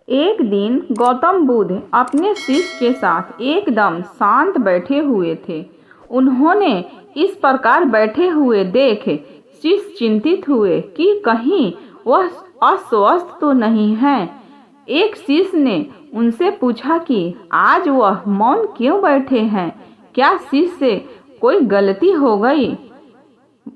एक दिन गौतम बुद्ध अपने शिष्य के साथ एकदम शांत बैठे हुए थे। उन्होंने इस प्रकार बैठे हुए देख शिष्य चिंतित हुए कि कहीं वह अस्वस्थ तो नहीं है। एक शिष्य ने उनसे पूछा कि आज वह मौन क्यों बैठे हैं, क्या शिष्य से कोई गलती हो गई?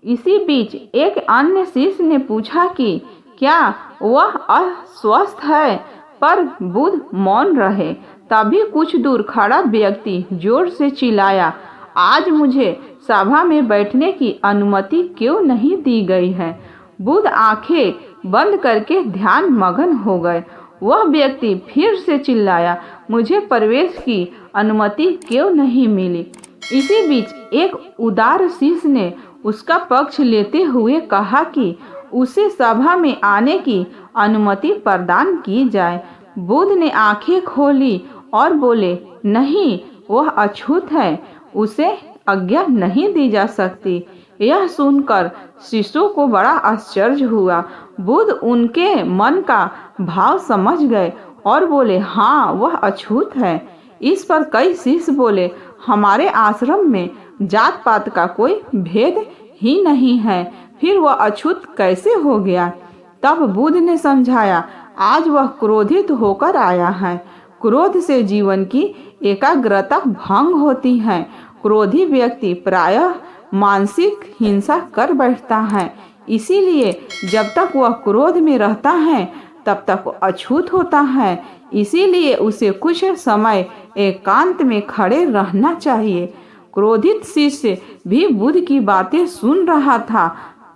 इसी बीच एक अन्य शिष्य ने पूछा कि क्या वह अस्वस्थ है, पर बुद्ध मौन रहे। तभी कुछ दूर खड़ा व्यक्ति जोर से चिल्लाया, आज मुझे सभा में बैठने की अनुमति क्यों नहीं दी गई है? बुद्ध आंखें बंद करके ध्यान मग्न हो गए। वह व्यक्ति फिर से चिल्लाया, मुझे प्रवेश की अनुमति क्यों नहीं मिली? इसी बीच एक उदार शिष्य ने उसका पक्ष लेते हुए कहा कि उसे सभा में आने की अनुमति प्रदान की जाए। बुद्ध ने आंखें खोली और बोले, नहीं, वह अछूत है, उसे आज्ञा नहीं दी जा सकती। यह सुनकर शिष्यों को बड़ा आश्चर्य हुआ। बुद्ध उनके मन का भाव समझ गए और बोले, हाँ, वह अछूत है। इस पर कई शिष्य बोले, हमारे आश्रम में जात पात का कोई भेद ही नहीं है, फिर वह अछूत कैसे हो गया? तब बुद्ध ने समझाया, आज वह क्रोधित होकर आया है। क्रोध से जीवन की एकाग्रता भंग होती है। क्रोधी व्यक्ति प्रायः मानसिक हिंसा कर बैठता है। इसीलिए जब तक वह क्रोध में रहता है तब तक अछूत होता है। इसीलिए उसे कुछ समय एकांत में खड़े रहना चाहिए। क्रोधित शिष्य भी बुद्ध की बातें सुन रहा था।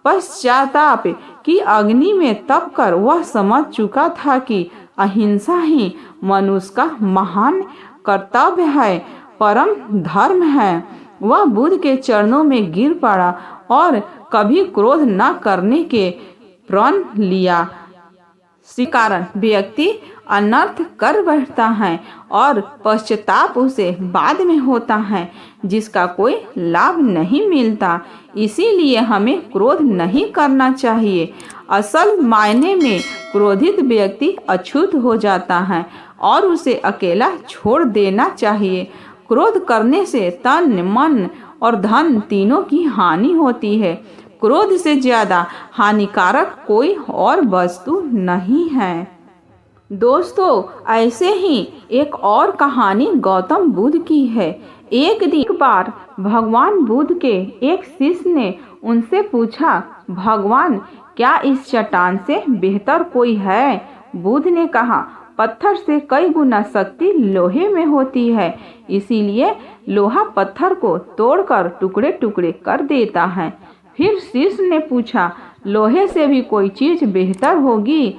पश्चाताप की अग्नि में तप कर वह समझ चुका था कि अहिंसा ही मनुष्य का महान कर्तव्य है, परम धर्म है। वह बुद्ध के चरणों में गिर पड़ा और कभी क्रोध न करने के प्रण लिया। इसी कारण व्यक्ति अनर्थ कर बैठता है और पश्चाताप उसे बाद में होता है, जिसका कोई लाभ नहीं मिलता। इसीलिए हमें क्रोध नहीं करना चाहिए। असल मायने में क्रोधित व्यक्ति अछूत हो जाता है और उसे अकेला छोड़ देना चाहिए। क्रोध करने से तन, मन और धन तीनों की हानि होती है। क्रोध से ज्यादा हानिकारक कोई और वस्तु नहीं है। दोस्तों, ऐसे ही एक और कहानी गौतम बुद्ध की है। एक बार भगवान बुद्ध के एक शिष्य ने उनसे पूछा, भगवान, क्या इस चट्टान से बेहतर कोई है? बुद्ध ने कहा, पत्थर से कई गुना शक्ति लोहे में होती है, इसीलिए लोहा पत्थर को तोड़कर टुकड़े टुकड़े कर देता है। फिर शिष्य ने पूछा, लोहे से भी कोई चीज बेहतर होगी?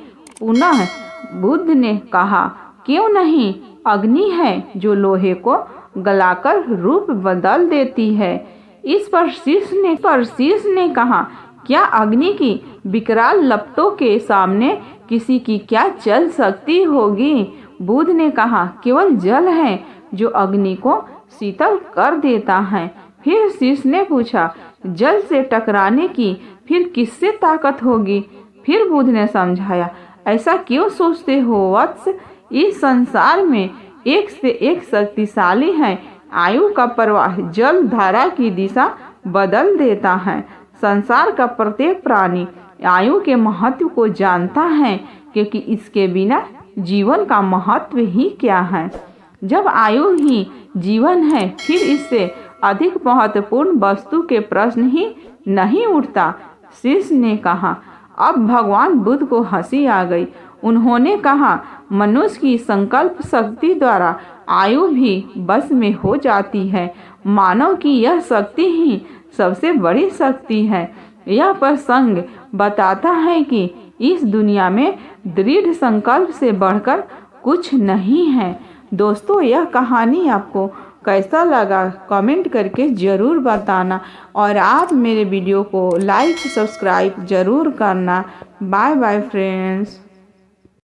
पुनः बुद्ध ने कहा, क्यों नहीं, अग्नि है जो लोहे को गलाकर रूप बदल देती है। इस पर शिष्य ने कहा, क्या अग्नि की विकराल लपटों के सामने किसी की क्या चल सकती होगी? बुद्ध ने कहा, केवल जल है जो अग्नि को शीतल कर देता है। फिर शिष्य ने पूछा, जल से टकराने की फिर किससे ताकत होगी? फिर बुद्ध ने समझाया, ऐसा क्यों सोचते हो वत्स? इस संसार में एक से एक शक्तिशाली है। आयु का प्रवाह जल धारा की दिशा बदल देता है। संसार का प्रत्येक प्राणी आयु के महत्व को जानता है, क्योंकि इसके बिना जीवन का महत्व ही क्या है। जब आयु ही जीवन है, फिर इससे अधिक महत्वपूर्ण वस्तु के प्रश्न ही नहीं उठता। शिष्य ने कहा। अब भगवान बुद्ध को हंसी आ गई। उन्होंने कहा, मनुष्य की संकल्प शक्ति द्वारा आयु भी बस में हो जाती है। मानव की यह शक्ति ही सबसे बड़ी शक्ति है। यह प्रसंग बताता है कि इस दुनिया में दृढ़ संकल्प से बढ़कर कुछ नहीं है। दोस्तों, यह कहानी आपको कैसा लगा कमेंट करके ज़रूर बताना, और आप मेरे वीडियो को लाइक सब्सक्राइब ज़रूर करना। Bye bye friends.